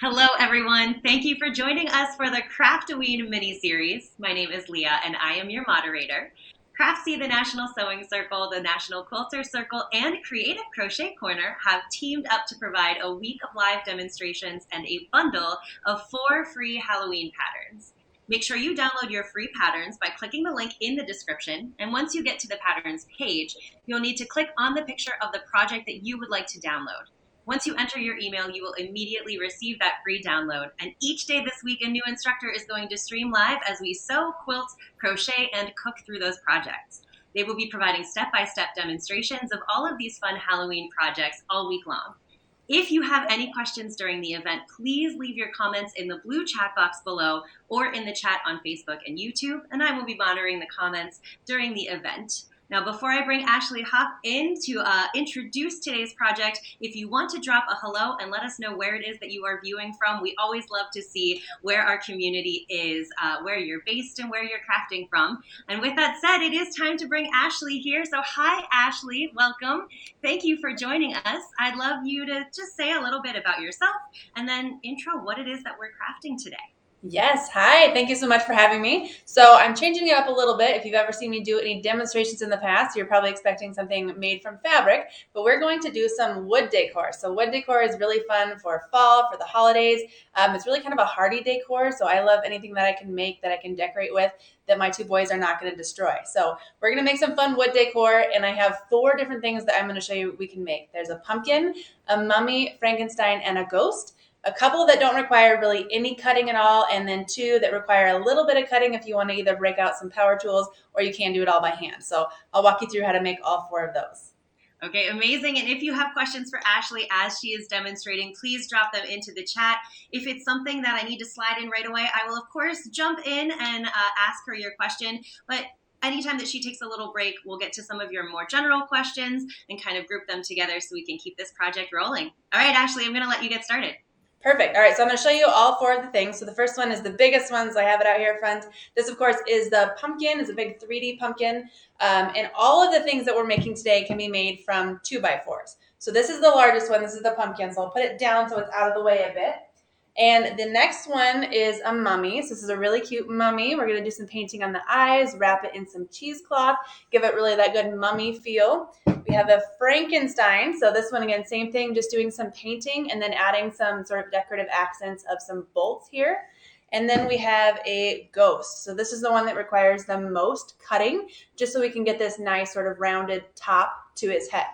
Hello, everyone. Thank you for joining us for the Craft-o-Ween mini-series. My name is Leah, and I am your moderator. Craftsy, the National Sewing Circle, the National Quilter Circle, and Creative Crochet Corner have teamed up to provide a week of live demonstrations and a bundle of 4 free Halloween patterns. Make sure you download your free patterns by clicking the link in the description, and once you get to the patterns page, you'll need to click on the picture of the project that you would like to download. Once you enter your email, you will immediately receive that free download. And each day this week, a new instructor is going to stream live as we sew, quilt, crochet, and cook through those projects. They will be providing step-by-step demonstrations of all of these fun Halloween projects all week long. If you have any questions during the event, please leave your comments in the blue chat box below or in the chat on Facebook and YouTube, and I will be monitoring the comments during the event. Now, before I bring Ashley Huff in to introduce today's project, if you want to drop a hello and let us know where it is that you are viewing from, we always love to see where our community is, where you're based and where you're crafting from. And with that said, it is time to bring Ashley here. So hi, Ashley, welcome. Thank you for joining us. I'd love you to just say a little bit about yourself and then intro what it is that we're crafting today. Yes. Hi. Thank you so much for having me. So I'm changing it up a little bit. If you've ever seen me do any demonstrations in the past, you're probably expecting something made from fabric, but we're going to do some wood decor. So wood decor is really fun for fall, for the holidays. It's really kind of a hardy decor. So I love anything that I can make, that I can decorate with, that my 2 boys are not going to destroy. So we're going to make some fun wood decor, and I have 4 different things that I'm going to show you we can make. There's a pumpkin, a mummy, Frankenstein, and a ghost. A couple that don't require really any cutting at all, and then 2 that require a little bit of cutting if you want to either break out some power tools or you can do it all by hand. So I'll walk you through how to make all 4 of those. Okay, amazing. And if you have questions for Ashley as she is demonstrating, please drop them into the chat. If it's something that I need to slide in right away, I will, of course, jump in and ask her your question. But anytime that she takes a little break, we'll get to some of your more general questions and kind of group them together so we can keep this project rolling. All right, Ashley, I'm going to let you get started. Perfect. All right, so I'm going to show you all 4 of the things. So the first one is the biggest one, so I have it out here front. This, of course, is the pumpkin. It's a big 3D pumpkin. And all of the things that we're making today can be made from 2x4s. So this is the largest one. This is the pumpkin. So I'll put it down so it's out of the way a bit. And the next one is a mummy. So this is a really cute mummy. We're going to do some painting on the eyes, wrap it in some cheesecloth, give it really that good mummy feel. We have a Frankenstein. So this one, again, same thing, just doing some painting and then adding some sort of decorative accents of some bolts here. And then we have a ghost. So this is the one that requires the most cutting, just so we can get this nice sort of rounded top to his head.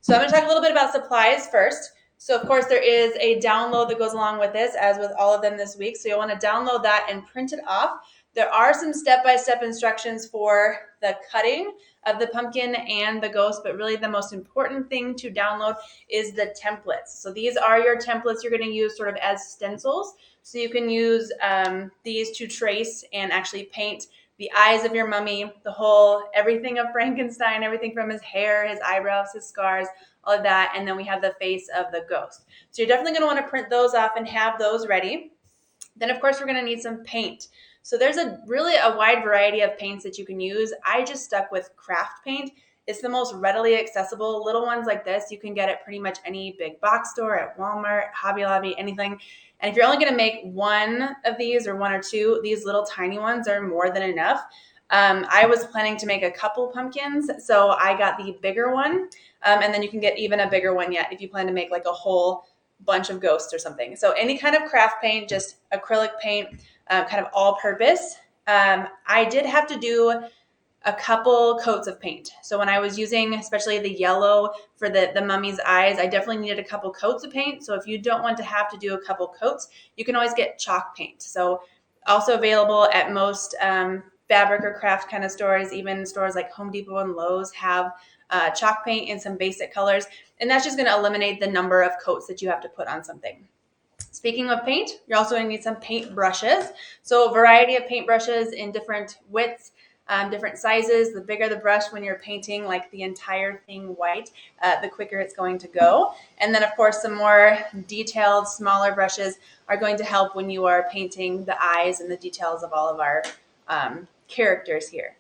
So I'm going to talk a little bit about supplies first. So, of course, there is a download that goes along with this, as with all of them this week. So you'll want to download that and print it off. There are some step-by-step instructions for the cutting of the pumpkin and the ghost, but really the most important thing to download is the templates. So these are your templates you're going to use sort of as stencils. So you can use these to trace and actually paint the eyes of your mummy, the whole, everything of Frankenstein, everything from his hair, his eyebrows, his scars, all of that. And then we have the face of the ghost. So you're definitely going to want to print those off and have those ready. Then, of course, we're going to need some paint. So there's really a wide variety of paints that you can use. I just stuck with craft paint. It's the most readily accessible. Little ones like this, you can get at pretty much any big box store, at Walmart, Hobby Lobby, anything. And if you're only going to make 1 of these or 1 or 2, these little tiny ones are more than enough. I was planning to make a couple pumpkins, so I got the bigger one. And then you can get even a bigger one yet if you plan to make like a whole bunch of ghosts or something. So any kind of craft paint, just acrylic paint, kind of all purpose. I did have to do a couple coats of paint. So when I was using especially the yellow for the mummy's eyes, I definitely needed a couple coats of paint. So if you don't want to have to do a couple coats, you can always get chalk paint. So also available at most fabric or craft kind of stores, even stores like Home Depot and Lowe's have chalk paint in some basic colors. And that's just going to eliminate the number of coats that you have to put on something. Speaking of paint, you're also going to need some paint brushes. So a variety of paint brushes in different widths, different sizes. The bigger the brush when you're painting like the entire thing white, the quicker it's going to go. And then, of course, some more detailed, smaller brushes are going to help when you are painting the eyes and the details of all of our characters here.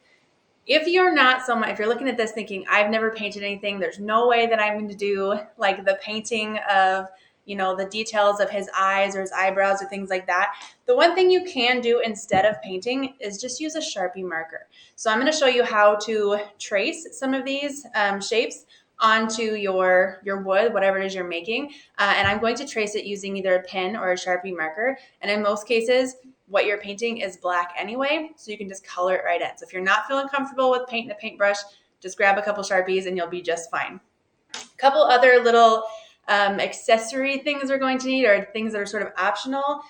If you're not someone, if you're looking at this thinking, I've never painted anything, there's no way that I'm going to do like the painting of the details of his eyes or his eyebrows or things like that. The one thing you can do instead of painting is just use a Sharpie marker. So I'm going to show you how to trace some of these shapes onto your wood, whatever it is you're making. And I'm going to trace it using either a pen or a Sharpie marker. And in most cases, what you're painting is black anyway, so you can just color it right in. So if you're not feeling comfortable with painting a paintbrush, just grab a couple Sharpies and you'll be just fine. A couple other little accessory things we're going to need, or things that are sort of optional,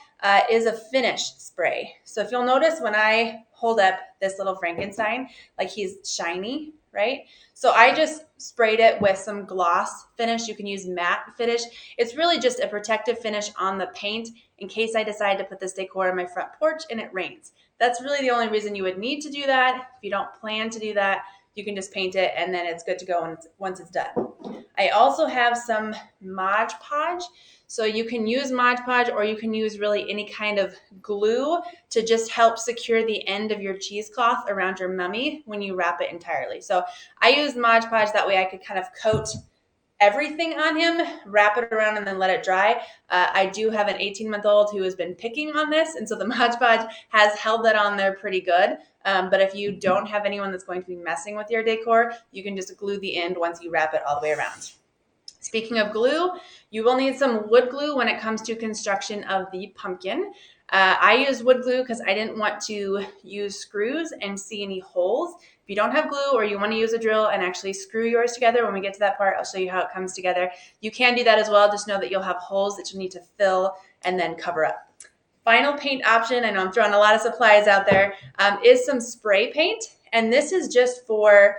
is a finish spray. So if you'll notice when I hold up this little Frankenstein, like he's shiny, right? So I just sprayed it with some gloss finish. You can use matte finish. It's really just a protective finish on the paint in case I decide to put this decor on my front porch and it rains. That's really the only reason you would need to do that. If you don't plan to do that, you can just paint it and then it's good to go once it's done. I also have some Mod Podge. So you can use Mod Podge, or you can use really any kind of glue to just help secure the end of your cheesecloth around your mummy when you wrap it entirely. So I used Mod Podge, that way I could kind of coat everything on him, wrap it around, and then let it dry. I do have an 18-month-old who has been picking on this, and so the Mod Podge has held that on there pretty good. But if you don't have anyone that's going to be messing with your decor, you can just glue the end once you wrap it all the way around. Speaking of glue, you will need some wood glue when it comes to construction of the pumpkin. I used wood glue because I didn't want to use screws and see any holes. If you don't have glue, or you want to use a drill and actually screw yours together, when we get to that part, I'll show you how it comes together. You can do that as well. Just know that you'll have holes that you'll need to fill and then cover up. Final paint option, I know I'm throwing a lot of supplies out there, is some spray paint. And this is just for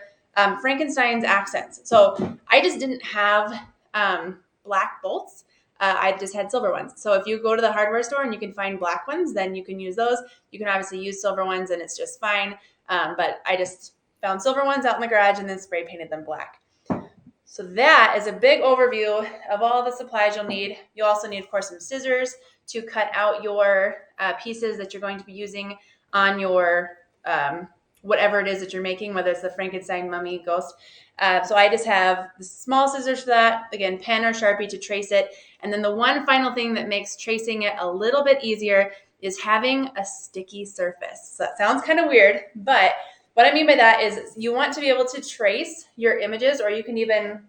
Frankenstein's accents. So I just didn't have black bolts. I just had silver ones. So if you go to the hardware store and you can find black ones, then you can use those. You can obviously use silver ones and it's just fine. But I just found silver ones out in the garage and then spray painted them black. So that is a big overview of all the supplies you'll need. You'll also need, of course, some scissors to cut out your pieces that you're going to be using on your whatever it is that you're making, whether it's the Frankenstein, mummy, ghost. So I just have the small scissors for that. Again, pen or Sharpie to trace it. And then the one final thing that makes tracing it a little bit easier is having a sticky surface. So that sounds kind of weird, but what I mean by that is you want to be able to trace your images, or you can even,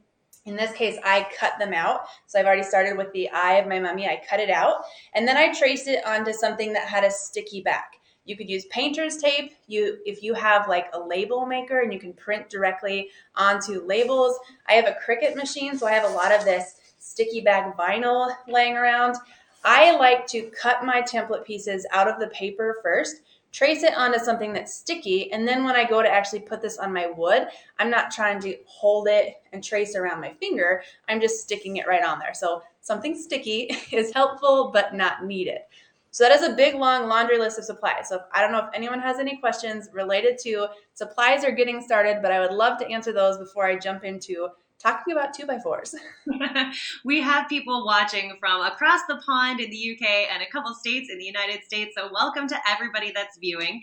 in this case, I cut them out. So I've already started with the eye of my mummy. I cut it out, and then I traced it onto something that had a sticky back. You could use painter's tape. If you have like a label maker and you can print directly onto labels. I have a Cricut machine, so I have a lot of this sticky back vinyl laying around. I like to cut my template pieces out of the paper first, trace it onto something that's sticky, and then when I go to actually put this on my wood, I'm not trying to hold it and trace around my finger. I'm just sticking it right on there. So something sticky is helpful but not needed. So that is a big, long laundry list of supplies. So I don't know if anyone has any questions related to supplies or getting started, but I would love to answer those before I jump into talking about 2x4s. We have people watching from across the pond in the UK and a couple states in the United States. So welcome to everybody that's viewing.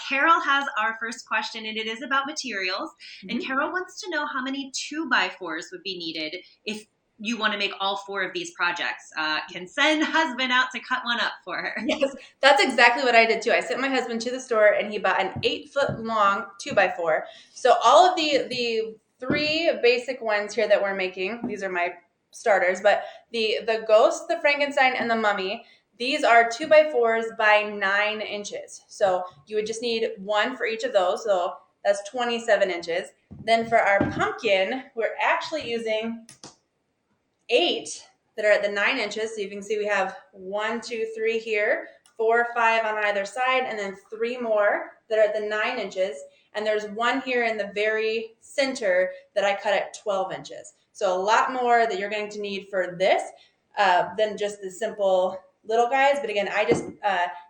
Carol has our first question, and it is about materials. Mm-hmm. And Carol wants to know how many 2x4s would be needed if you want to make all 4 of these projects. Can send husband out to cut one up for her. Yes, that's exactly what I did too. I sent my husband to the store and he bought an 8-foot long 2x4. So all of the 3 basic ones here that we're making, these are my starters, but the ghost, the Frankenstein, and the mummy, these are 2x4s by 9 inches. So you would just need 1 for each of those. So that's 27 inches. Then for our pumpkin, we're actually using 8 that are at the 9 inches. So you can see we have 1, 2, 3 here, 4, 5 on either side, and then 3 more that are at the 9 inches. And there's 1 here in the very center that I cut at 12 inches. So a lot more that you're going to need for this than just the simple little guys. But again, I just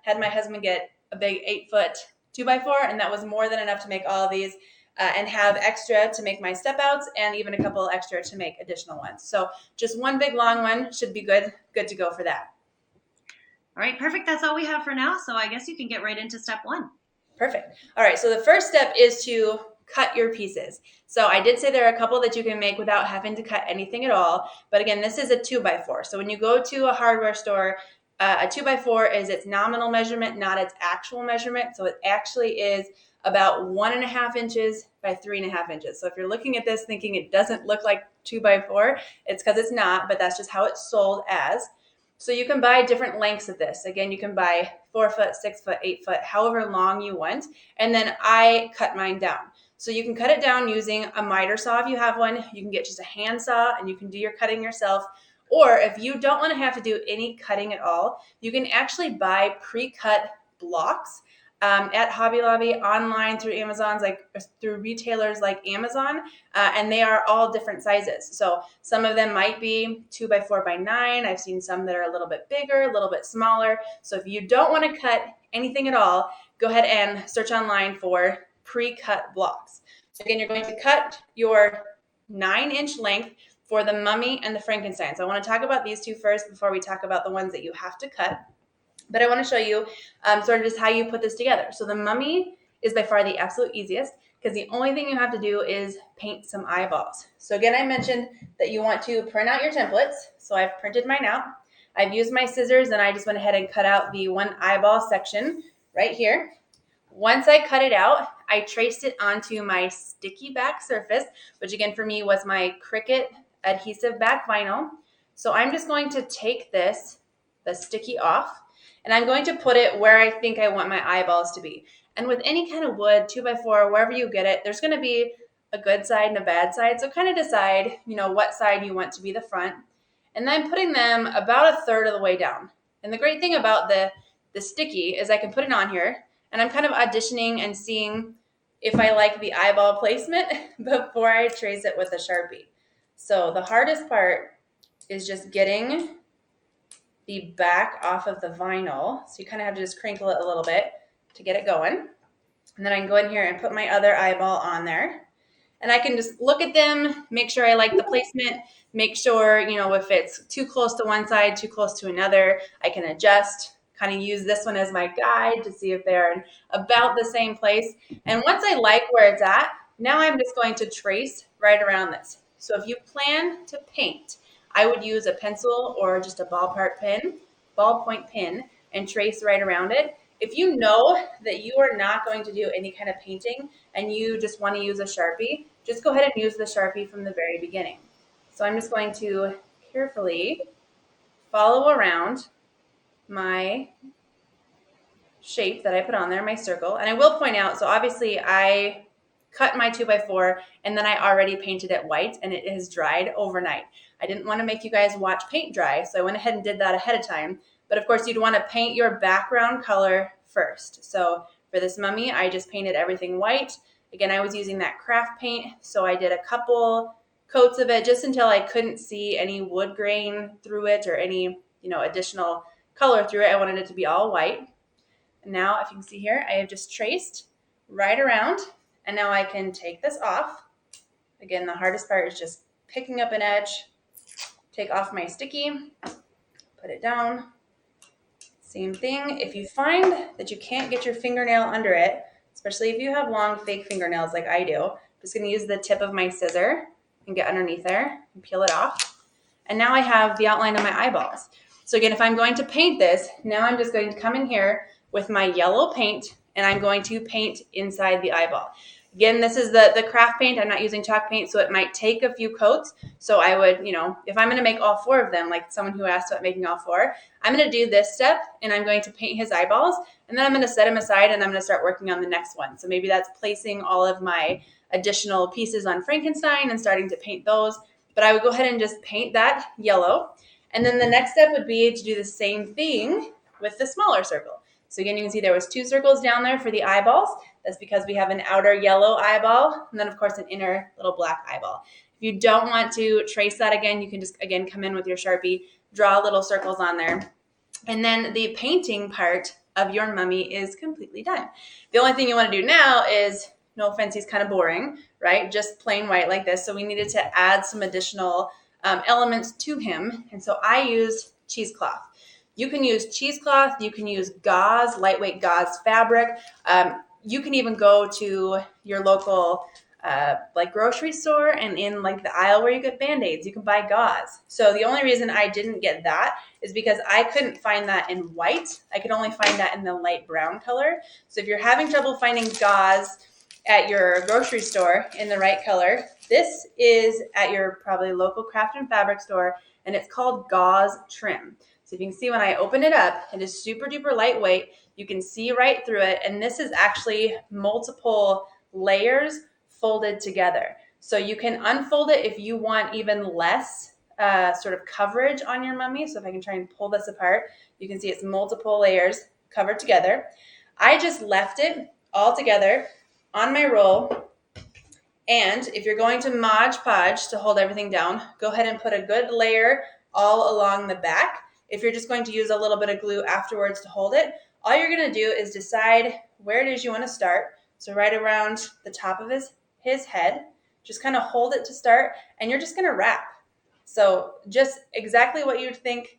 had my husband get a big 8-foot 2x4, and that was more than enough to make all of these. And have extra to make my step outs, and even a couple extra to make additional ones. So just 1 big long one should be good to go for that. All right, perfect. That's all we have for now. So I guess you can get right into step 1. Perfect. All right, so the first step is to cut your pieces. So I did say there are a couple that you can make without having to cut anything at all. But again, this is a 2x4. So when you go to a hardware store, a 2x4 is its nominal measurement, not its actual measurement. So it actually is about 1.5 inches by 3.5 inches. So if you're looking at this thinking it doesn't look like 2x4, it's because it's not, but that's just how it's sold as. So you can buy different lengths of this. Again, you can buy 4 foot, 6 foot, 8 foot, however long you want. And then I cut mine down. So you can cut it down using a miter saw if you have one. You can get just a hand saw and you can do your cutting yourself. Or if you don't want to have to do any cutting at all, you can actually buy pre-cut blocks at Hobby Lobby, online through Amazon's, like through retailers like Amazon, and they are all different sizes. So some of them might be 2x4x9. I've seen some that are a little bit bigger, a little bit smaller. So if you don't want to cut anything at all, go ahead and search online for pre-cut blocks. So again, you're going to cut your 9-inch length for the Mummy and the Frankenstein. So I want to talk about these two first before we talk about the ones that you have to cut. But I want to show you sort of just how you put this together. So the Mummy is by far the absolute easiest because the only thing you have to do is paint some eyeballs. So again, I mentioned that you want to print out your templates. So I've printed mine out. I've used my scissors and I just went ahead and cut out the one eyeball section right here. Once I cut it out, I traced it onto my sticky back surface, which again for me was my Cricut adhesive back vinyl. So I'm just going to take this, the sticky off, and I'm going to put it where I think I want my eyeballs to be. And with any kind of wood, 2x4, wherever you get it, there's going to be a good side and a bad side. So kind of decide, what side you want to be the front. And then putting them about a third of the way down. And the great thing about the sticky is I can put it on here and I'm kind of auditioning and seeing if I like the eyeball placement before I trace it with a Sharpie. So the hardest part is just getting the back off of the vinyl. So you kind of have to just crinkle it a little bit to get it going. And then I can go in here and put my other eyeball on there. And I can just look at them, make sure I like the placement, make sure, if it's too close to one side, too close to another, I can adjust, kind of use this one as my guide to see if they're in about the same place. And once I like where it's at, now I'm just going to trace right around this. So if you plan to paint, I would use a pencil or just a ballpoint pen, and trace right around it. If you know that you are not going to do any kind of painting and you just want to use a Sharpie, just go ahead and use the Sharpie from the very beginning. So I'm just going to carefully follow around my shape that I put on there, my circle. And I will point out, so obviously I cut my 2x4 and then I already painted it white and it has dried overnight. I didn't want to make you guys watch paint dry, so I went ahead and did that ahead of time. But of course, you'd want to paint your background color first. So for this Mummy, I just painted everything white. Again, I was using that craft paint, so I did a couple coats of it just until I couldn't see any wood grain through it or any, additional color through it. I wanted it to be all white. And now, if you can see here, I have just traced right around, and now I can take this off. Again, the hardest part is just picking up an edge, take off my sticky, put it down. Same thing. If you find that you can't get your fingernail under it, especially if you have long fake fingernails like I do, I'm just going to use the tip of my scissor and get underneath there and peel it off. And now I have the outline of my eyeballs. So again, if I'm going to paint this, now I'm just going to come in here with my yellow paint and I'm going to paint inside the eyeball. Again, this is the craft paint. I'm not using chalk paint, so it might take a few coats. So I would, if I'm going to make all 4 of them, like someone who asked about making all 4, I'm going to do this step and I'm going to paint his eyeballs. And then I'm going to set him aside and I'm going to start working on the next one. So maybe that's placing all of my additional pieces on Frankenstein and starting to paint those. But I would go ahead and just paint that yellow. And then the next step would be to do the same thing with the smaller circle. So again, you can see there was 2 circles down there for the eyeballs. That's because we have an outer yellow eyeball and then of course an inner little black eyeball. If you don't want to trace that again, you can just again come in with your Sharpie, draw little circles on there. And then the painting part of your Mummy is completely done. The only thing you want to do now is, no offense, he's kind of boring, right? Just plain white like this. So we needed to add some additional elements to him. And so I used cheesecloth. You can use cheesecloth. You can use gauze, lightweight gauze fabric. you can even go to your local like grocery store, and in like the aisle where you get Band-Aids, you can buy gauze. So the only reason I didn't get that is because I couldn't find that in white. I could only find that in the light brown color. So if you're having trouble finding gauze at your grocery store in the right color, this is at your probably local craft and fabric store, and it's called gauze trim. So if you can see when I open it up, it is super duper lightweight. You can see right through it, and this is actually multiple layers folded together. So you can unfold it if you want even less sort of coverage on your mummy. So if I can try and pull this apart, you can see it's multiple layers covered together. I just left it all together on my roll. And if you're going to Mod Podge to hold everything down, go ahead and put a good layer all along the back. If you're just going to use a little bit of glue afterwards to hold it, all you're going to do is decide where it is you want to start. So right around the top of his head, just kind of hold it to start, and you're just going to wrap. So just exactly what you'd think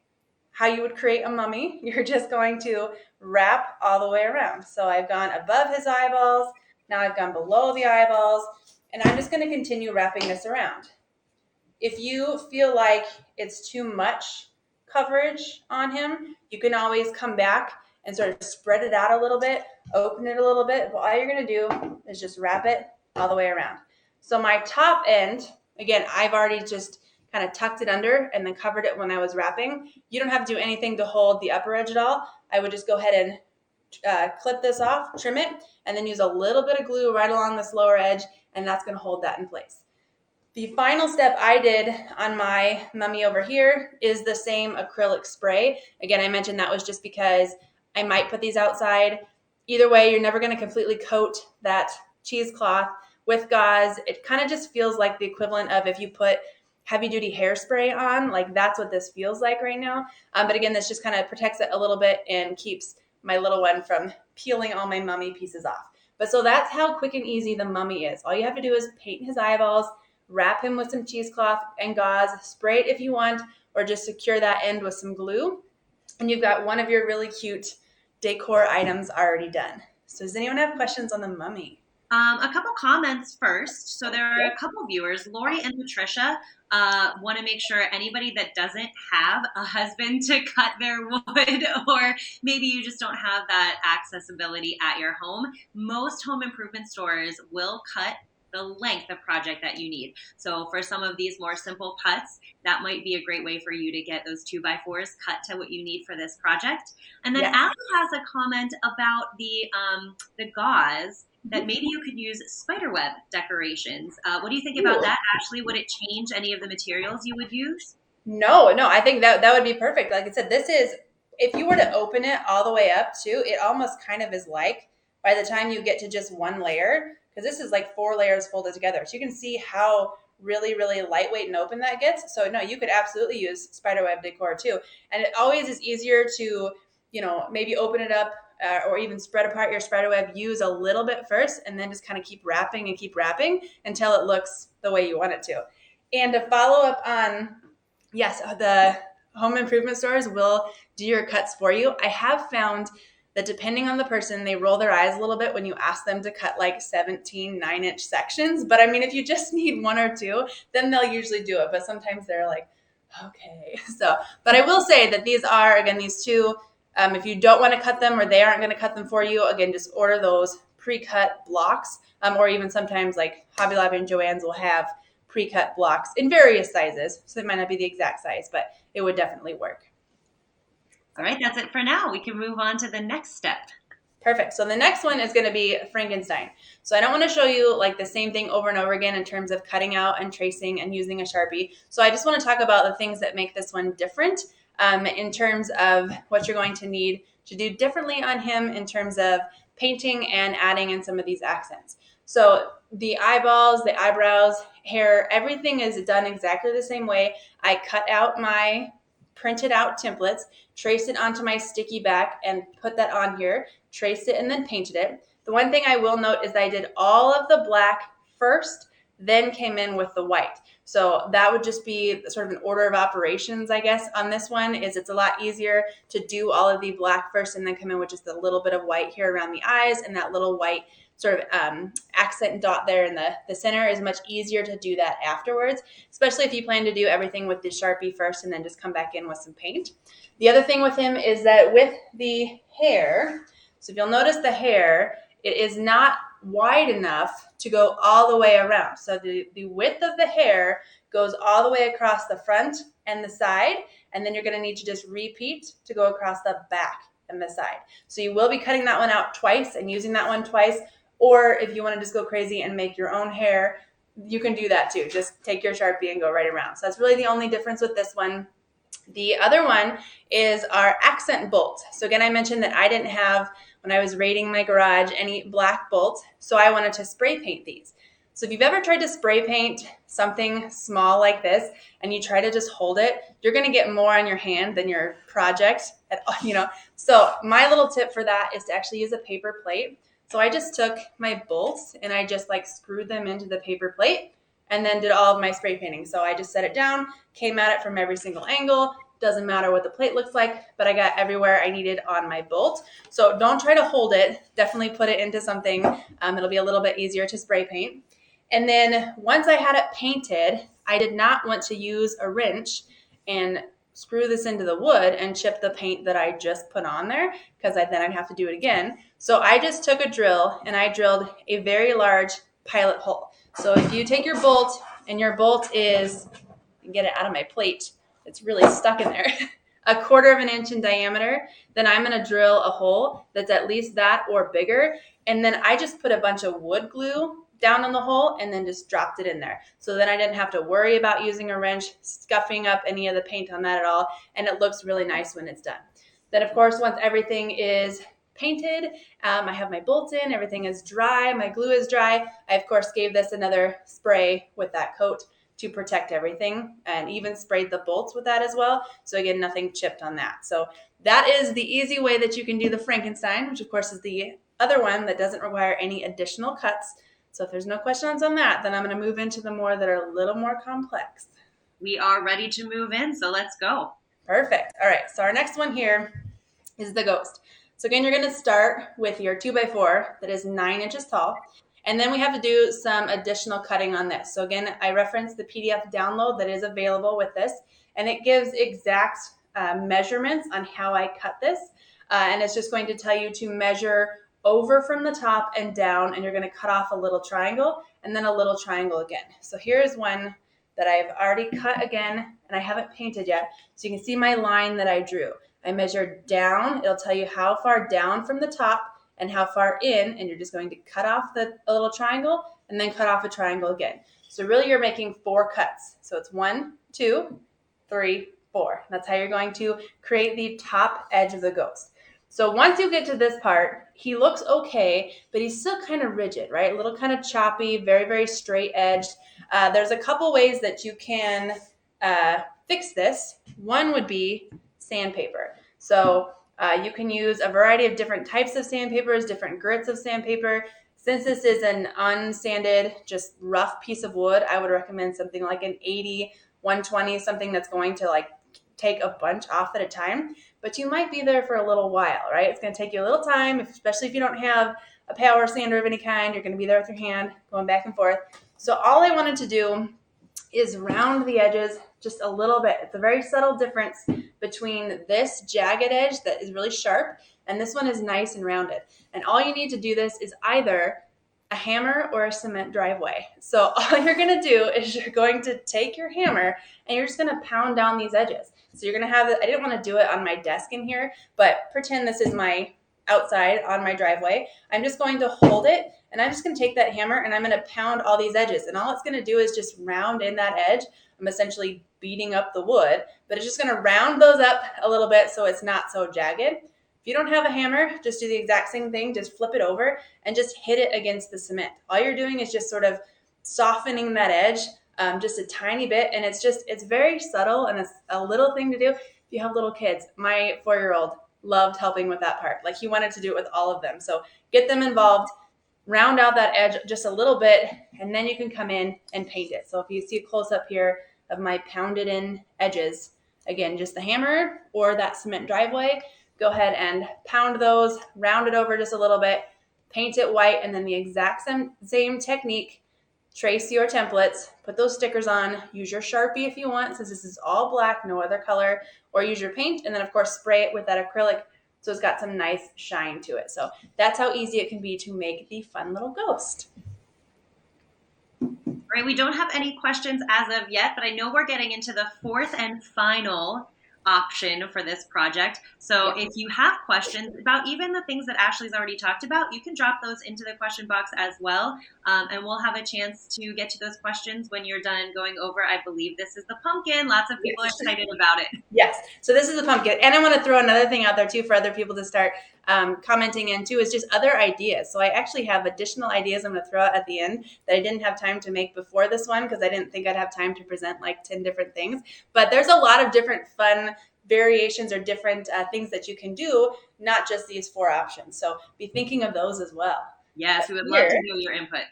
how you would create a mummy. You're just going to wrap all the way around. So I've gone above his eyeballs. Now I've gone below the eyeballs, and I'm just going to continue wrapping this around. If you feel like it's too much coverage on him, you can always come back and sort of spread it out a little bit, open it a little bit. But all you're going to do is just wrap it all the way around. So my top end, again, I've already just kind of tucked it under and then covered it when I was wrapping. You don't have to do anything to hold the upper edge at all. I would just go ahead and clip this off, trim it, and then use a little bit of glue right along this lower edge, and that's going to hold that in place. The final step I did on my mummy over here is the same acrylic spray. Again, I mentioned that was just because I might put these outside. Either way, you're never going to completely coat that cheesecloth with gauze. It kind of just feels like the equivalent of if you put heavy duty hairspray on, like that's what this feels like right now. But again, this just kind of protects it a little bit and keeps my little one from peeling all my mummy pieces off. But so that's how quick and easy the mummy is. All you have to do is paint his eyeballs, wrap him with some cheesecloth and gauze, spray it if you want, or just secure that end with some glue. And you've got one of your really cute decor items already done. So does anyone have questions on the mummy? A couple comments first. So there are a couple viewers, Lori and Patricia, want to make sure anybody that doesn't have a husband to cut their wood, or maybe you just don't have that accessibility at your home, most home improvement stores will cut the length of project that you need. So for some of these more simple cuts, that might be a great way for you to get those 2x4s cut to what you need for this project. And then Allie has a comment about the gauze, that maybe you could use spiderweb decorations. What do you think about that, Ashley? Would it change any of the materials you would use? No, I think that would be perfect. Like I said, this is, if you were to open it all the way up too, it almost kind of is like, by the time you get to just one layer, because this is like 4 layers folded together. So you can see how really, really lightweight and open that gets. So no, you could absolutely use spiderweb decor too. And it always is easier to, maybe open it up or even spread apart your spiderweb, use a little bit first, and then just kind of keep wrapping until it looks the way you want it to. And to follow up on, yes, the home improvement stores will do your cuts for you. I have found that depending on the person, they roll their eyes a little bit when you ask them to cut like 17 9-inch sections. But I mean, if you just need 1 or 2, then they'll usually do it. But sometimes they're like, okay. But I will say that these are, again, these 2, if you don't want to cut them or they aren't going to cut them for you, again, just order those pre-cut blocks. Or even sometimes like Hobby Lobby and Joann's will have pre-cut blocks in various sizes. So they might not be the exact size, but it would definitely work. All right, that's it for now. We can move on to the next step. Perfect. So the next one is going to be Frankenstein. So I don't want to show you like the same thing over and over again in terms of cutting out and tracing and using a Sharpie. So I just want to talk about the things that make this one different in terms of what you're going to need to do differently on him in terms of painting and adding in some of these accents. So the eyeballs, the eyebrows, hair, everything is done exactly the same way. I cut out my printed out templates, traced it onto my sticky back and put that on here, traced it and then painted it. The one thing I will note is I did all of the black first, then came in with the white. So that would just be sort of an order of operations, I guess, on this one. Is it's a lot easier to do all of the black first and then come in with just a little bit of white here around the eyes, and that little white sort of accent dot there in the center is much easier to do that afterwards, especially if you plan to do everything with the Sharpie first and then just come back in with some paint. The other thing with him is that with the hair, so if you'll notice the hair, it is not wide enough to go all the way around. So the width of the hair goes all the way across the front and the side, and then you're going to need to just repeat to go across the back and the side. So you will be cutting that one out twice and using that one twice, or if you want to just go crazy and make your own hair, you can do that too. Just take your Sharpie and go right around. So that's really the only difference with this one. The other one is our accent bolt. So again, I mentioned that I didn't have, when I was raiding my garage, any black bolts, so I wanted to spray paint these. So if you've ever tried to spray paint something small like this and you try to just hold it, you're going to get more on your hand than your project, So my little tip for that is to actually use a paper plate. So I just took my bolts and I just screwed them into the paper plate and then did all of my spray painting. So I just set it down, came at it from every single angle. Doesn't matter what the plate looks like, but I got everywhere I needed on my bolt. So don't try to hold it. Definitely put it into something. It'll be a little bit easier to spray paint. And then once I had it painted, I did not want to use a wrench and screw this into the wood and chip the paint that I just put on there, because then I'd have to do it again. So I just took a drill and I drilled a very large pilot hole. So if you take your bolt and your bolt is, get it out of my plate, it's really stuck in there, 1/4 inch in diameter, then I'm going to drill a hole that's at least that or bigger. And then I just put a bunch of wood glue down in the hole and then just dropped it in there. So then I didn't have to worry about using a wrench, scuffing up any of the paint on that at all. And it looks really nice when it's done. Then of course, once everything is painted, I have my bolts in, everything is dry, my glue is dry. I of course gave this another spray with that coat to protect everything, and even sprayed the bolts with that as well. So again, nothing chipped on that. So that is the easy way that you can do the Frankenstein, which of course is the other one that doesn't require any additional cuts. So if there's no questions on that, then I'm going to move into the more that are a little more complex. We are ready to move in, so let's go. Perfect. All right, so our next one here is the ghost. So again, you're going to start with your 2x4 that is 9 inches tall. And then we have to do some additional cutting on this. So again, I referenced the PDF download that is available with this, and it gives exact measurements on how I cut this. And it's just going to tell you to measure over from the top and down, and you're going to cut off a little triangle and then a little triangle again. So here's one that I've already cut again, and I haven't painted yet. So you can see my line that I drew. I measured down. It'll tell you how far down from the top and how far in, and you're just going to cut off a little triangle and then cut off a triangle again. So really you're making 4 cuts. So it's 1, 2, 3, 4. That's how you're going to create the top edge of the ghost. So once you get to this part, he looks okay, but he's still kind of rigid, right? A little kind of choppy, very, very straight edged. There's a couple ways that you can fix this. One would be sandpaper. So you can use a variety of different types of sandpapers, different grits of sandpaper. Since this is an unsanded, just rough piece of wood, I would recommend something like an 80, 120, something that's going to take a bunch off at a time. But you might be there for a little while, right? It's going to take you a little time, especially if you don't have a power sander of any kind. You're going to be there with your hand going back and forth. So all I wanted to do is round the edges just a little bit. It's a very subtle difference between this jagged edge that is really sharp and this one is nice and rounded. And all you need to do this is either a hammer or a cement driveway. So all you're going to do is you're going to take your hammer and you're just going to pound down these edges. So you're going to have it. I didn't want to do it on my desk in here, but pretend this is my outside on my driveway. I'm just going to hold it and I'm just going to take that hammer and I'm going to pound all these edges. And all it's going to do is just round in that edge. I'm essentially beating up the wood, but it's just going to round those up a little bit so it's not so jagged. If you don't have a hammer, just do the exact same thing. Just flip it over and just hit it against the cement. All you're doing is just sort of softening that edge just a tiny bit. And it's very subtle and it's a little thing to do. If you have little kids, my 4-year-old loved helping with that part. He wanted to do it with all of them. So get them involved. round out that edge just a little bit, and then you can come in and paint it. So if you see a close up here of my pounded in edges, again, just the hammer or that cement driveway, go ahead and pound those, round it over just a little bit, paint it white, and then the exact same technique, trace your templates, put those stickers on, use your Sharpie if you want, since this is all black, no other color, or use your paint, and then of course spray it with that acrylic so it's got some nice shine to it. So that's how easy it can be to make the fun little ghost. Right, we don't have any questions as of yet, but I know we're getting into the fourth and final option for this project. So if you have questions about even the things that Ashley's already talked about, you can drop those into the question box as well. And we'll have a chance to get to those questions when you're done going over. I believe this is the pumpkin. Lots of people are excited about it. Yes. So this is the pumpkin. And I want to throw another thing out there too for other people to start commenting in too, is just other ideas. So I actually have additional ideas I'm going to throw out at the end that I didn't have time to make before this one because I didn't think I'd have time to present like 10 different things. But there's a lot of different fun variations or different things that you can do, not just these 4 options. So be thinking of those as well. Yes, we would love to know your input.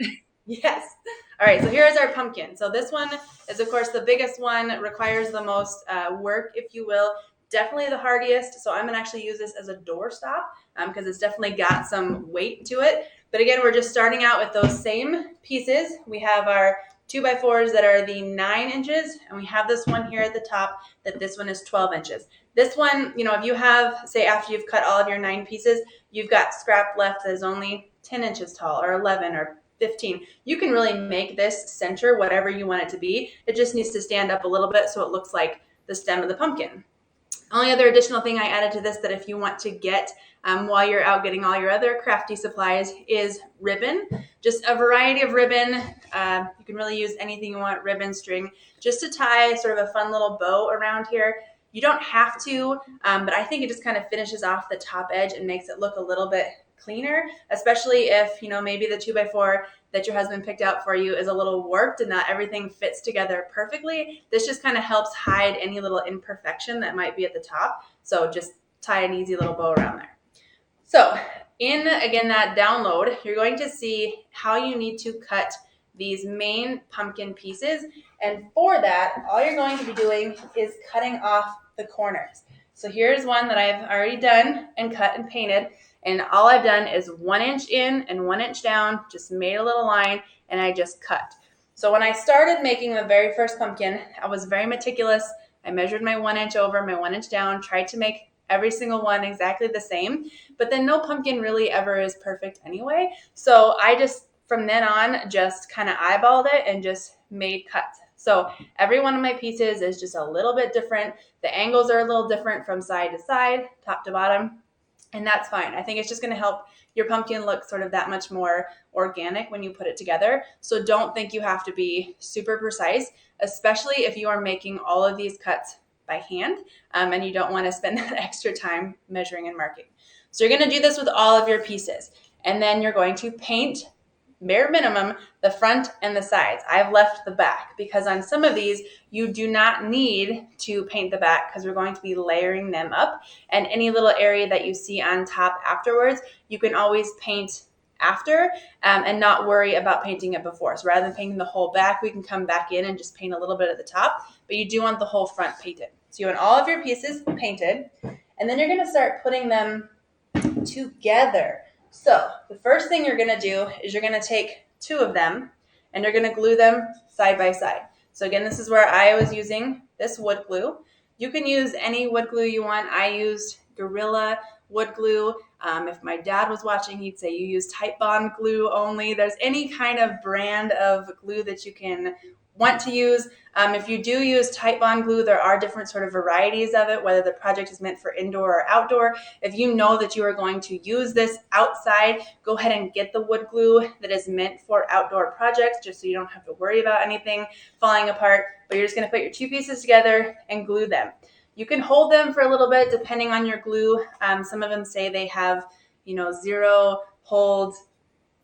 Yes. All right, so here's our pumpkin. So this one is, of course, the biggest one, requires the most work, if you will. Definitely the hardiest. So I'm going to actually use this as a doorstop because it's definitely got some weight to it. But again, we're just starting out with those same pieces. We have our 2x4s that are the 9 inches, and we have this one here at the top that this one is 12 inches. This one, you know, if you have, say after you've cut all of your 9 pieces, you've got scrap left that is only 10 inches tall or 11 or 15. You can really make this center whatever you want it to be. It just needs to stand up a little bit so it looks like the stem of the pumpkin. Only other additional thing I added to this that if you want to get while you're out getting all your other crafty supplies is ribbon. Just a variety of ribbon. You can really use anything you want, ribbon, string, just to tie sort of a fun little bow around here. You don't have to, but I think it just kind of finishes off the top edge and makes it look a little bit cleaner, especially if, you know, maybe the 2x4 that your husband picked out for you is a little warped and not everything fits together perfectly. This just kind of helps hide any little imperfection that might be at the top. So just tie an easy little bow around there. So in, again, that download, you're going to see how you need to cut these main pumpkin pieces. And for that, all you're going to be doing is cutting off the corners. So here's one that I've already done and cut and painted. And all I've done is 1 inch in and 1 inch down, just made a little line, and I just cut. So when I started making the very first pumpkin, I was very meticulous. I measured my 1 inch over, my 1 inch down, tried to make every single one exactly the same. But then no pumpkin really ever is perfect anyway. So I just, from then on, just kind of eyeballed it and just made cuts. So every one of my pieces is just a little bit different. The angles are a little different from side to side, top to bottom. And that's fine. I think it's just going to help your pumpkin look sort of that much more organic when you put it together. So don't think you have to be super precise, especially if you are making all of these cuts by hand and you don't want to spend that extra time measuring and marking. So you're going to do this with all of your pieces. And then you're going to paint, bare minimum, the front and the sides. I've left the back because on some of these, you do not need to paint the back because we're going to be layering them up. And any little area that you see on top afterwards, you can always paint after and not worry about painting it before. So rather than painting the whole back, we can come back in and just paint a little bit at the top, but you do want the whole front painted. So you want all of your pieces painted, and then you're going to start putting them together. So the first thing you're going to do is you're going to take 2 of them and you're going to glue them side by side. So again, this is where I was using this wood glue. You can use any wood glue you want. I used Gorilla wood glue. If my dad was watching, he'd say you use Titebond glue only. There's any kind of brand of glue that you can want to use. If you do use Titebond glue, there are different sort of varieties of it, whether the project is meant for indoor or outdoor. If you know that you are going to use this outside, go ahead and get the wood glue that is meant for outdoor projects, just so you don't have to worry about anything falling apart. But you're just going to put your 2 pieces together and glue them. You can hold them for a little bit depending on your glue. Some of them say they have, 0 hold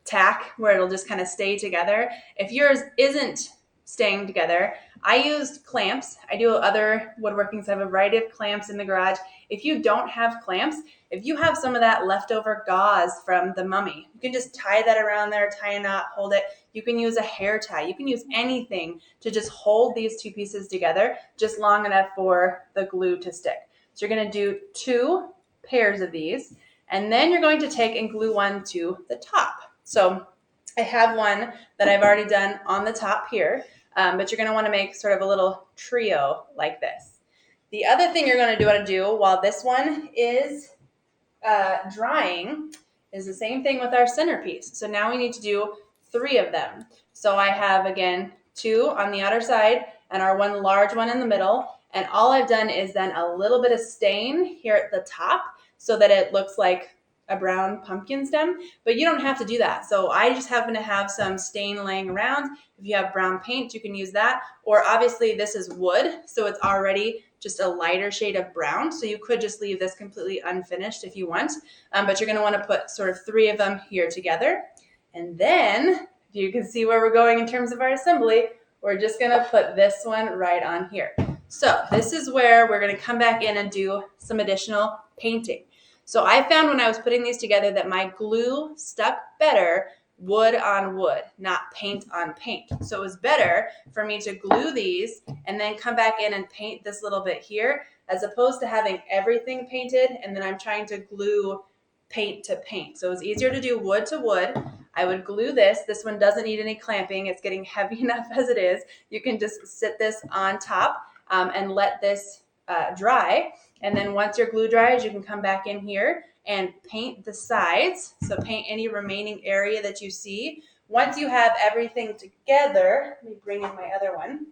tack where it'll just kind of stay together. If yours isn't staying together. I used clamps. I do other woodworking, so I have a variety of clamps in the garage. If you don't have clamps, if you have some of that leftover gauze from the mummy, you can just tie that around there, tie a knot, hold it. You can use a hair tie. You can use anything to just hold these two pieces together just long enough for the glue to stick. So you're going to do 2 pairs of these, and then you're going to take and glue one to the top. So I have one that I've already done on the top here, but you're going to want to make sort of a little trio like this. The other thing you're going to want to do while this one is drying is the same thing with our centerpiece. So now we need to do 3 of them. So I have, again, 2 on the outer side and our one large one in the middle. And all I've done is then a little bit of stain here at the top so that it looks like a brown pumpkin stem, but you don't have to do that. So I just happen to have some stain laying around. If you have brown paint, you can use that. Or obviously this is wood, so it's already just a lighter shade of brown. So you could just leave this completely unfinished if you want, but you're gonna wanna put sort of 3 of them here together. And then, if you can see where we're going in terms of our assembly, we're just gonna put this one right on here. So this is where we're gonna come back in and do some additional painting. So I found when I was putting these together that my glue stuck better wood on wood, not paint on paint. So it was better for me to glue these and then come back in and paint this little bit here, as opposed to having everything painted and then I'm trying to glue paint to paint. So it was easier to do wood to wood. I would glue this. This one doesn't need any clamping. It's getting heavy enough as it is. You can just sit this on top and let this dry. And then once your glue dries, you can come back in here and paint the sides. So paint any remaining area that you see. Once you have everything together, let me bring in my other one.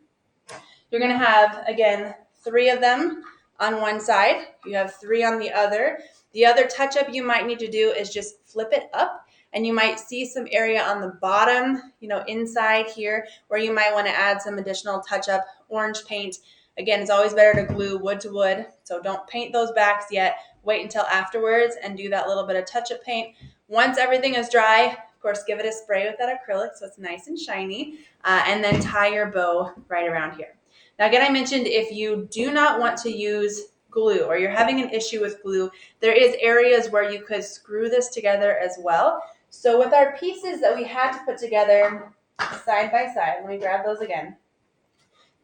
You're going to have, again, 3 of them on one side. You have 3 on the other. The other touch-up you might need to do is just flip it up, and you might see some area on the bottom, inside here, where you might want to add some additional touch-up orange paint. Again, it's always better to glue wood to wood, so don't paint those backs yet. Wait until afterwards and do that little bit of touch-up paint. Once everything is dry, of course, give it a spray with that acrylic so it's nice and shiny, and then tie your bow right around here. Now, again, I mentioned if you do not want to use glue or you're having an issue with glue, there is areas where you could screw this together as well. So with our pieces that we had to put together side by side, let me grab those again.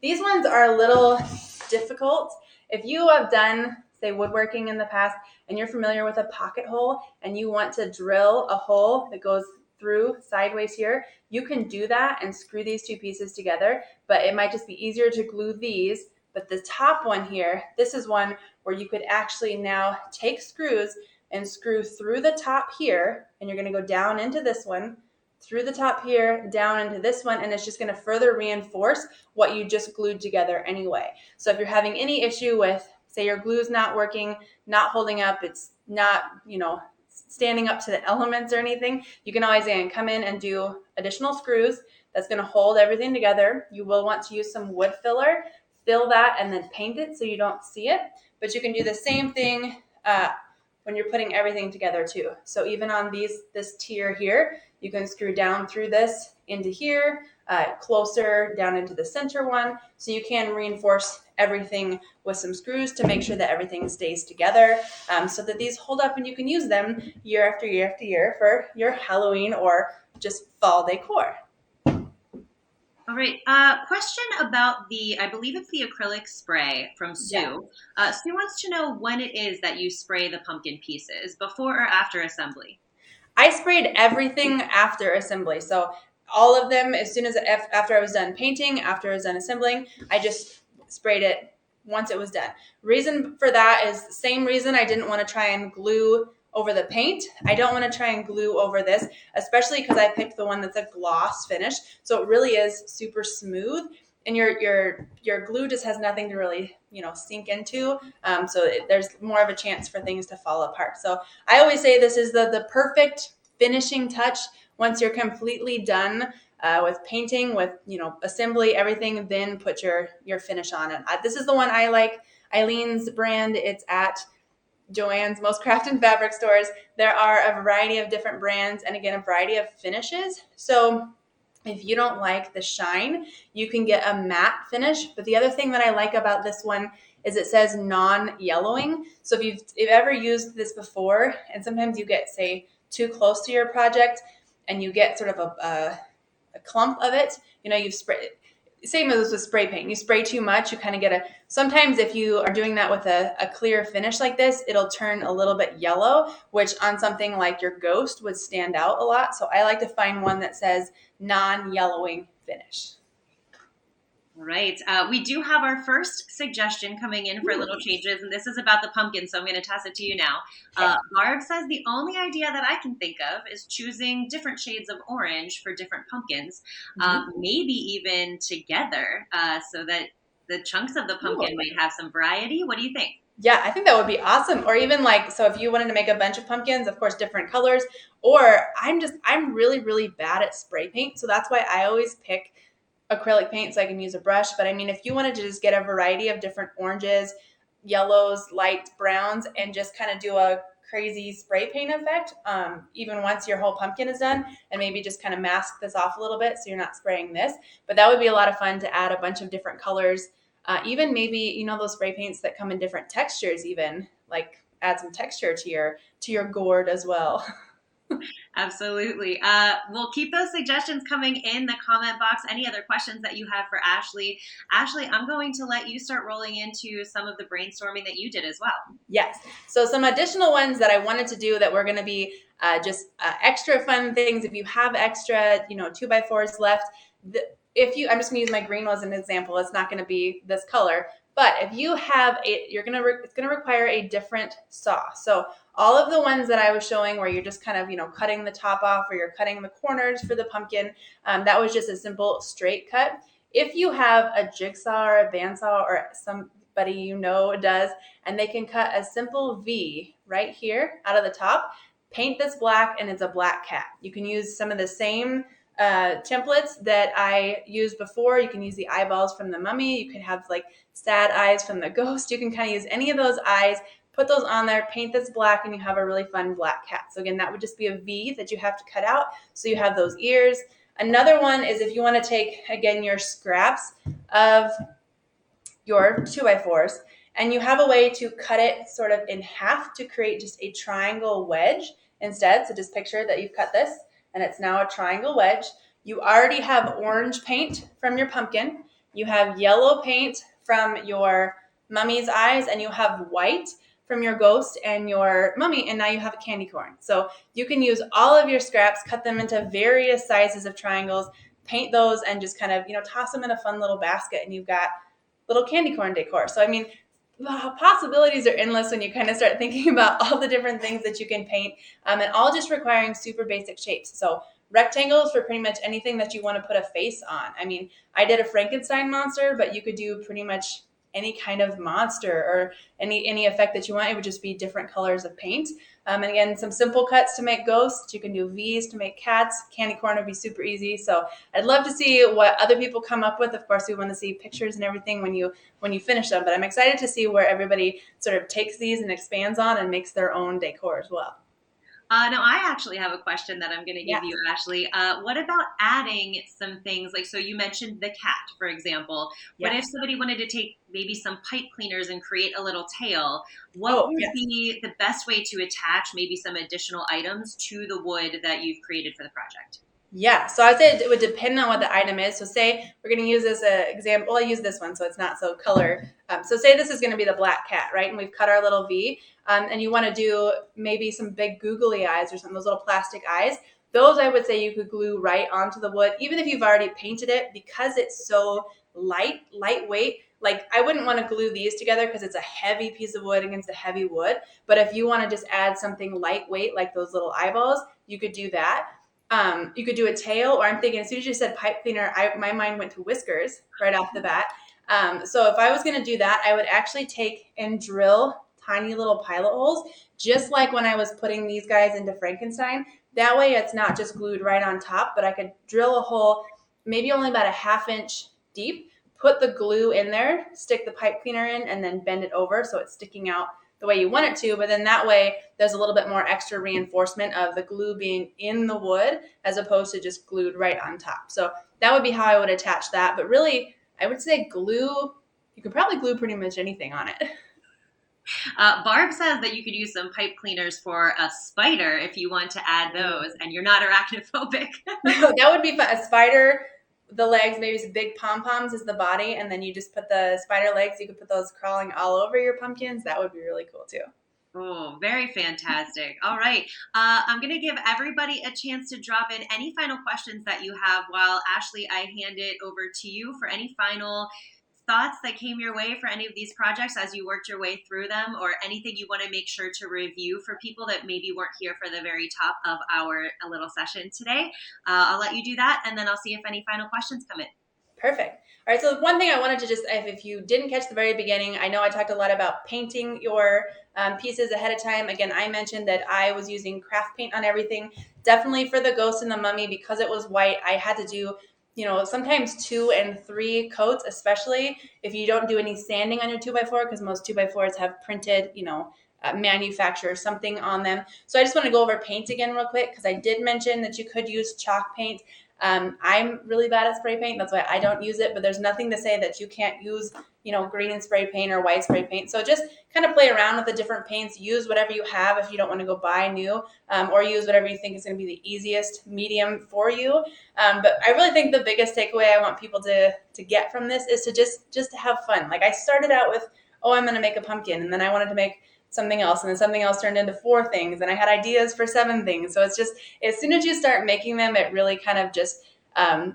These ones are a little difficult. If you have done, say, woodworking in the past and you're familiar with a pocket hole and you want to drill a hole that goes through sideways here, you can do that and screw these 2 pieces together, but it might just be easier to glue these. But the top one here, this is one where you could actually now take screws and screw through the top here, and you're going to go down into this one, through the top here, down into this one, and it's just going to further reinforce what you just glued together anyway. So if you're having any issue with, say, your glue's not working, not holding up, it's not, standing up to the elements or anything, you can always come in and do additional screws. That's going to hold everything together. You will want to use some wood filler, fill that, and then paint it so you don't see it. But you can do the same thing when you're putting everything together too. So even on this tier here, you can screw down through this into here, closer down into the center one. So you can reinforce everything with some screws to make sure that everything stays together, so that these hold up and you can use them year after year after year for your Halloween or just fall decor. All right. Question about I believe it's the acrylic spray from Sue. Yeah. Sue wants to know when it is that you spray the pumpkin pieces, before or after assembly? I sprayed everything after assembly. So all of them, as soon as after I was done painting, after I was done assembling, I just sprayed it once it was done. Reason for that is the same reason I didn't want to try and glue over the paint. I don't want to try and glue over this, especially because I picked the one that's a gloss finish. So it really is super smooth, and your glue just has nothing to really sink into. There's more of a chance for things to fall apart. So I always say this is the perfect finishing touch. Once you're completely done with painting, with assembly, everything, then put your finish on it. This is the one I like, Eileen's brand. It's at Joann's, most craft and fabric stores. There are a variety of different brands and again, a variety of finishes. So If you don't like the shine, you can get a matte finish. But the other thing that I like about this one is it says non-yellowing. So if you've ever used this before, and sometimes you get, say, too close to your project and you get sort of a clump of it, you've sprayed, same as with spray paint. You spray too much, you kind of get sometimes if you are doing that with a clear finish like this, it'll turn a little bit yellow, which on something like your ghost would stand out a lot. So I like to find one that says non-yellowing finish. Right. We do have our first suggestion coming in for little changes, and this is about the pumpkin, so I'm going to toss it to you now. Barb says the only idea that I can think of is choosing different shades of orange for different pumpkins, maybe even together, so that the chunks of the pumpkin might have some variety. What do you think? Yeah, I think that would be awesome. Or even so if you wanted to make a bunch of pumpkins, of course, different colors. Or I'm really, really bad at spray paint. So that's why I always pick acrylic paint so I can use a brush. But I mean, if you wanted to just get a variety of different oranges, yellows, light browns, and just kind of do a crazy spray paint effect, even once your whole pumpkin is done, and maybe just kind of mask this off a little bit so you're not spraying this. But that would be a lot of fun to add a bunch of different colors. Even maybe, those spray paints that come in different textures, even add some texture to your gourd as well. Absolutely. We'll keep those suggestions coming in the comment box. Any other questions that you have for Ashley? Ashley, I'm going to let you start rolling into some of the brainstorming that you did as well. Yes. So some additional ones that I wanted to do that were going to be just extra fun things. If you have extra, 2x4s left, I'm just going to use my green one as an example. It's not going to be this color. But if you have it's going to require a different saw. So all of the ones that I was showing where you're just kind of, cutting the top off or you're cutting the corners for the pumpkin, that was just a simple straight cut. If you have a jigsaw or a bandsaw or somebody does, and they can cut a simple V right here out of the top, paint this black, and it's a black cat. You can use some of the same templates that I used before. You can use the eyeballs from the mummy. You can have sad eyes from the ghost. You can kind of use any of those eyes, put those on there, paint this black, and you have a really fun black cat. So again, that would just be a V that you have to cut out. So you have those ears. Another one is if you want to take, again, your scraps of your 2x4s, and you have a way to cut it sort of in half to create just a triangle wedge instead. So just picture that you've cut this, and it's now a triangle wedge. You already have orange paint from your pumpkin. You have yellow paint from your mummy's eyes, and you have white from your ghost and your mummy, and now you have a candy corn. So you can use all of your scraps, cut them into various sizes of triangles, paint those, and just kind of, toss them in a fun little basket, and you've got little candy corn decor. So, I mean, the possibilities are endless when you kind of start thinking about all the different things that you can paint, and all just requiring super basic shapes. So rectangles for pretty much anything that you want to put a face on. I mean, I did a Frankenstein monster, but you could do pretty much any kind of monster or any effect that you want. It would just be different colors of paint. And again, some simple cuts to make ghosts. You can do V's to make cats. Candy corn would be super easy. So I'd love to see what other people come up with. Of course, we want to see pictures and everything when you finish them. But I'm excited to see where everybody sort of takes these and expands on and makes their own decor as well. No, I actually have a question that I'm going to give you, Ashley. What about adding some things so you mentioned the cat, for example. What if somebody wanted to take maybe some pipe cleaners and create a little tail? What would be the best way to attach maybe some additional items to the wood that you've created for the project? Yeah, so I'd say it would depend on what the item is. So say we're going to use this example. Well, I use this one so it's not so color. So say this is going to be the black cat, right? And we've cut our little V. And you want to do maybe some big googly eyes or something, those little plastic eyes. Those I would say you could glue right onto the wood, even if you've already painted it, because it's so lightweight. I wouldn't want to glue these together because it's a heavy piece of wood against a heavy wood. But if you want to just add something lightweight like those little eyeballs, you could do that. You could do a tail, or I'm thinking as soon as you said pipe cleaner, my mind went to whiskers right off the bat. So if I was going to do that, I would actually take and drill tiny little pilot holes, just like when I was putting these guys into Frankenstein. That way it's not just glued right on top, but I could drill a hole maybe only about a 1/2 inch deep, put the glue in there, stick the pipe cleaner in, and then bend it over so it's sticking out the way you want it to, but then that way there's a little bit more extra reinforcement of the glue being in the wood as opposed to just glued right on top. So that would be how I would attach that. But really, I would say glue, you could probably glue pretty much anything on it. Barb says that you could use some pipe cleaners for a spider if you want to add those, and you're not arachnophobic. That would be fun. A spider, the legs, maybe some big pom-poms is the body, and then you just put the spider legs, you could put those crawling all over your pumpkins. That would be really cool too. Oh, very fantastic. All right. I'm going to give everybody a chance to drop in any final questions that you have while Ashley, I hand it over to you for any final thoughts that came your way for any of these projects as you worked your way through them, or anything you want to make sure to review for people that maybe weren't here for the very top of our little session today. I'll let you do that, and then I'll see if any final questions come in. Perfect. All right, so one thing I wanted to just, if you didn't catch the very beginning, I know I talked a lot about painting your pieces ahead of time. Again, I mentioned that I was using craft paint on everything. Definitely for the ghost and the mummy, because it was white, I had to do, sometimes 2 and 3 coats, especially if you don't do any sanding on your 2x4, because most 2x4s have printed, manufacturer something on them. So I just want to go over paint again real quick, because I did mention that you could use chalk paint. I'm really bad at spray paint. That's why I don't use it, but there's nothing to say that you can't use, green spray paint or white spray paint. So just kind of play around with the different paints, use whatever you have if you don't want to go buy new, or use whatever you think is going to be the easiest medium for you. But I really think the biggest takeaway I want people to get from this is to just to have fun. Like I started out with, I'm going to make a pumpkin, and then I wanted to make something else, and then something else turned into 4 things, and I had ideas for 7 things. So it's just, as soon as you start making them, it really kind of just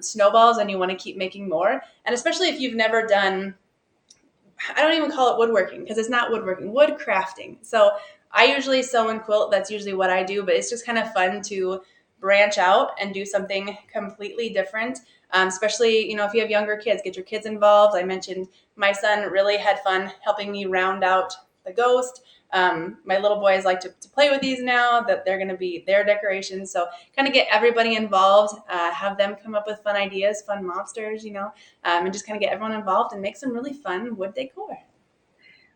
snowballs, and you want to keep making more. And especially if you've never done, I don't even call it woodworking, because it's not woodworking, wood crafting. So I usually sew and quilt. That's usually what I do, but it's just kind of fun to branch out and do something completely different. Especially, if you have younger kids, get your kids involved. I mentioned my son really had fun helping me round out the ghost. My little boys like to play with these now that they're going to be their decorations. So kind of get everybody involved, have them come up with fun ideas, fun mobsters, and just kind of get everyone involved and make some really fun wood decor.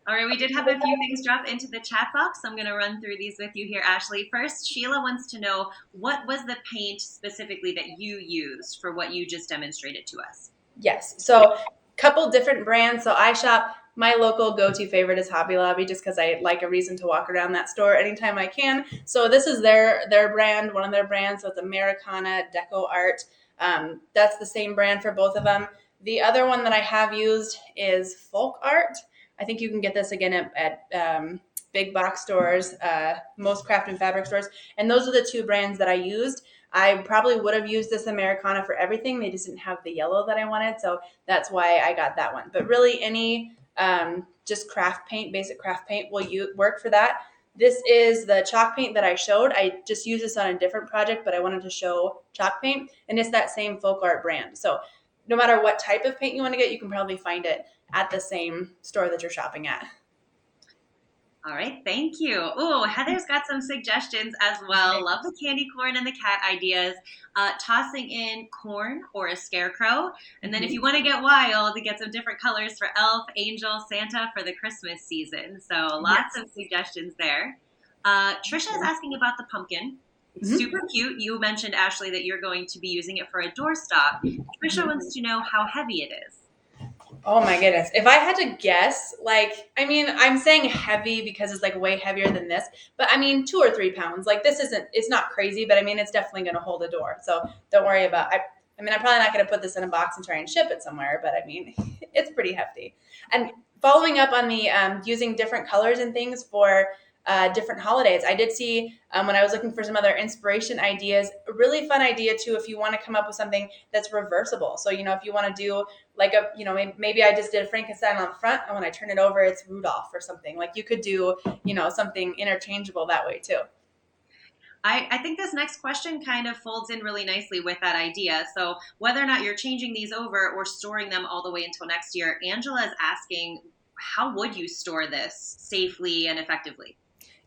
All right, we did have a few things drop into the chat box. I'm going to run through these with you here, Ashley. First, Sheila wants to know, what was the paint specifically that you used for what you just demonstrated to us? Yes, so a couple different brands. So I shop, my local go-to favorite is Hobby Lobby, just because I like a reason to walk around that store anytime I can. So this is their brand, one of their brands. So it's Americana Deco Art. That's the same brand for both of them. The other one that I have used is Folk Art. I think you can get this again at big box stores, most craft and fabric stores. And those are the 2 brands that I used. I probably would have used this Americana for everything. They just didn't have the yellow that I wanted. So that's why I got that one. But really any just craft paint, basic craft paint will work for that. This is the chalk paint that I showed. I just used this on a different project, but I wanted to show chalk paint. And it's that same Folk Art brand. So no matter what type of paint you want to get, you can probably find it at the same store that you're shopping at. All right, thank you. Oh, Heather's got some suggestions as well. Love the candy corn and the cat ideas. Tossing in corn or a scarecrow. And then if you want to get wild, to get some different colors for elf, angel, Santa for the Christmas season. So lots of suggestions there. Trisha is asking about the pumpkin. It's super cute. You mentioned, Ashley, that you're going to be using it for a doorstop. Trisha wants to know how heavy it is. Oh my goodness. If I had to guess, I'm saying heavy because it's way heavier than this, but 2 or 3 pounds. It's not crazy, but it's definitely going to hold a door. So don't worry about I'm probably not going to put this in a box and try and ship it somewhere, but it's pretty hefty. And following up on the using different colors and things for different holidays. I did see when I was looking for some other inspiration ideas, a really fun idea too, if you want to come up with something that's reversible. So, if you want to do maybe I just did a Frankenstein on the front, and when I turn it over, it's Rudolph or something. You could do, something interchangeable that way too. I think this next question kind of folds in really nicely with that idea. So whether or not you're changing these over or storing them all the way until next year, Angela is asking, how would you store this safely and effectively?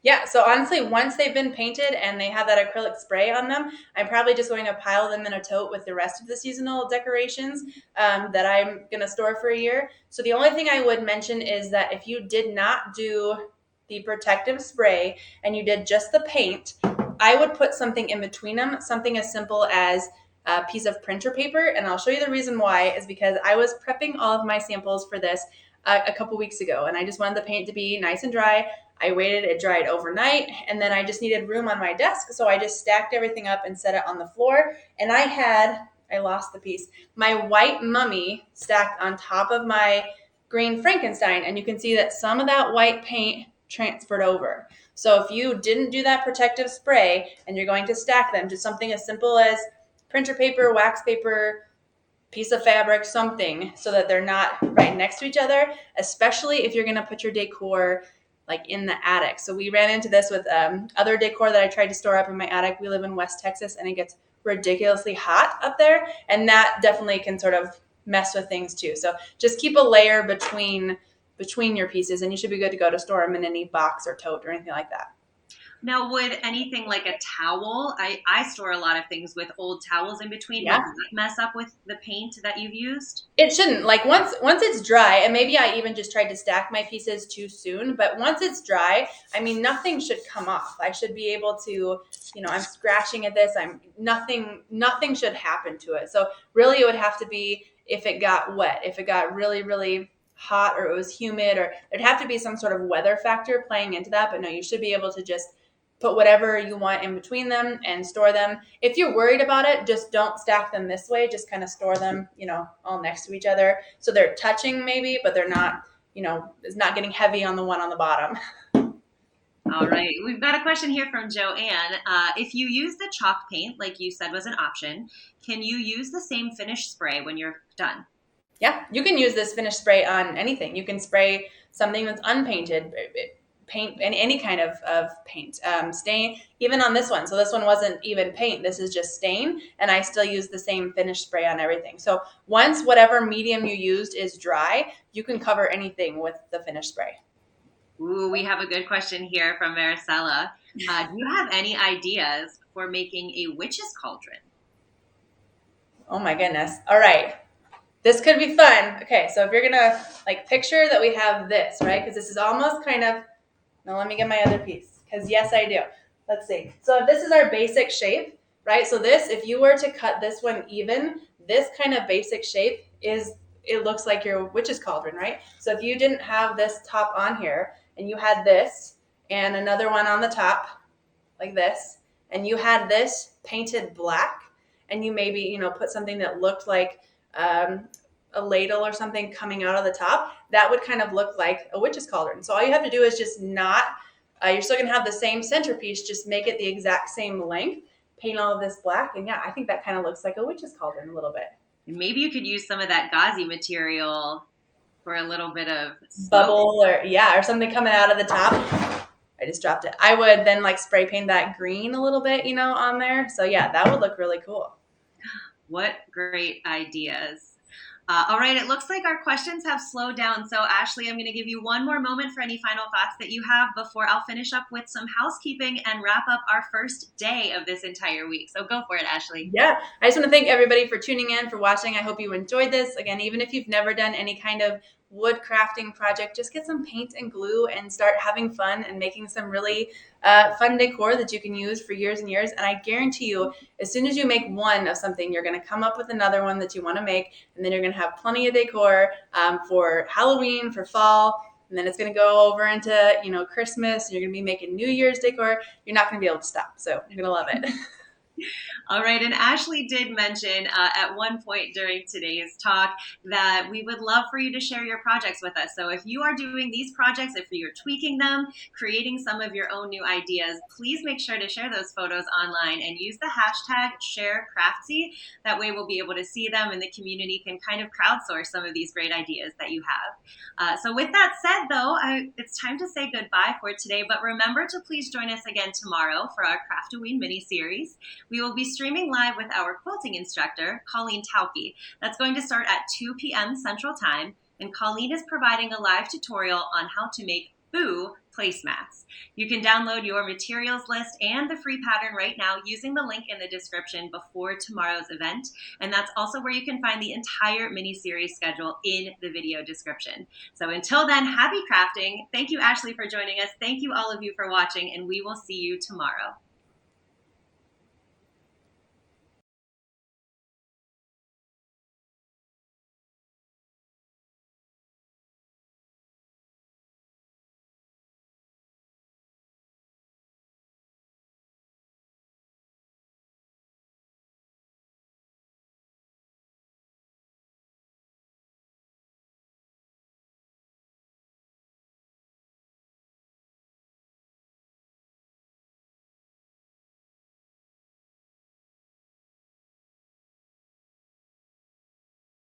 Yeah, so honestly, once they've been painted and they have that acrylic spray on them, I'm probably just going to pile them in a tote with the rest of the seasonal decorations that I'm going to store for a year. So the only thing I would mention is that if you did not do the protective spray and you did just the paint, I would put something in between them, something as simple as a piece of printer paper. And I'll show you the reason why is because I was prepping all of my samples for this a couple weeks ago, and I just wanted the paint to be nice and dry. I waited, it dried overnight, and then I just needed room on my desk, so I just stacked everything up and set it on the floor. And I lost the piece, my white mummy stacked on top of my green Frankenstein, and you can see that some of that white paint transferred over. So if you didn't do that protective spray and you're going to stack them, just something as simple as printer paper, wax paper, piece of fabric, something, so that they're not right next to each other, especially if you're going to put your decor like in the attic. So we ran into this with other decor that I tried to store up in my attic. We live in West Texas and it gets ridiculously hot up there, and that definitely can sort of mess with things too. So just keep a layer between your pieces and you should be good to go to store them in any box or tote or anything like that. Now, would anything like a towel, I store a lot of things with old towels in between. Yeah. Does that mess up with the paint that you've used? It shouldn't. Like once it's dry, and maybe I even just tried to stack my pieces too soon, but once it's dry, I mean, nothing should come off. I should be able to, I'm scratching at this. Nothing should happen to it. So really it would have to be if it got wet, if it got really, really hot or it was humid, or there'd have to be some sort of weather factor playing into that. But no, you should be able to just put whatever you want in between them and store them. If you're worried about it, just don't stack them this way. Just kind of store them, all next to each other. So they're touching maybe, but they're not, it's not getting heavy on the one on the bottom. All right. We've got a question here from Joanne. If you use the chalk paint, like you said was an option, can you use the same finish spray when you're done? Yeah, you can use this finish spray on anything. You can spray something that's unpainted, paint, any kind of paint, stain, even on this one. So this one wasn't even paint. This is just stain, and I still use the same finish spray on everything. So once whatever medium you used is dry, you can cover anything with the finish spray. Ooh, we have a good question here from Maricela. Do you have any ideas for making a witch's cauldron? Oh my goodness. All right. This could be fun. Okay, so if you're gonna picture that we have this, right? Because this is almost kind of, now let me get my other piece, because yes, I do. Let's see. So this is our basic shape, right? So this, if you were to cut this one even, this kind of basic shape it looks like your witch's cauldron, right? So if you didn't have this top on here, and you had this, and another one on the top, like this, and you had this painted black, and you maybe, put something that looked like a ladle or something coming out of the top, that would kind of look like a witch's cauldron. So all you have to do is just you're still gonna have the same centerpiece, just make it the exact same length, paint all of this black, and yeah, I think that kind of looks like a witch's cauldron a little bit. Maybe you could use some of that gauzy material for a little bit of bubble or something coming out of the top. I just dropped it. I would then spray paint that green a little bit, on there. So yeah, that would look really cool. What great ideas. All right, it looks like our questions have slowed down. So Ashley, I'm going to give you one more moment for any final thoughts that you have before I'll finish up with some housekeeping and wrap up our first day of this entire week. So go for it, Ashley. Yeah, I just want to thank everybody for tuning in, for watching. I hope you enjoyed this. Again, even if you've never done any kind of wood crafting project, just get some paint and glue and start having fun and making some really fun decor that you can use for years and years. And I guarantee you, as soon as you make one of something, you're going to come up with another one that you want to make, and then you're going to have plenty of decor for Halloween, for fall, and then it's going to go over into Christmas. You're going to be making New Year's decor. You're not going to be able to stop, so you're going to love it. All right, and Ashley did mention at one point during today's talk that we would love for you to share your projects with us. So if you are doing these projects, if you're tweaking them, creating some of your own new ideas, please make sure to share those photos online and use the hashtag #ShareCraftsy. That way we'll be able to see them and the community can kind of crowdsource some of these great ideas that you have. So with that said, though, it's time to say goodbye for today, but remember to please join us again tomorrow for our Craft-o-Ween mini-series. We will be streaming live with our quilting instructor, Colleen Tauke. That's going to start at 2 p.m. Central Time, and Colleen is providing a live tutorial on how to make Boo Placemats. You can download your materials list and the free pattern right now using the link in the description before tomorrow's event. And that's also where you can find the entire mini-series schedule in the video description. So until then, happy crafting. Thank you, Ashley, for joining us. Thank you, all of you, for watching, and we will see you tomorrow.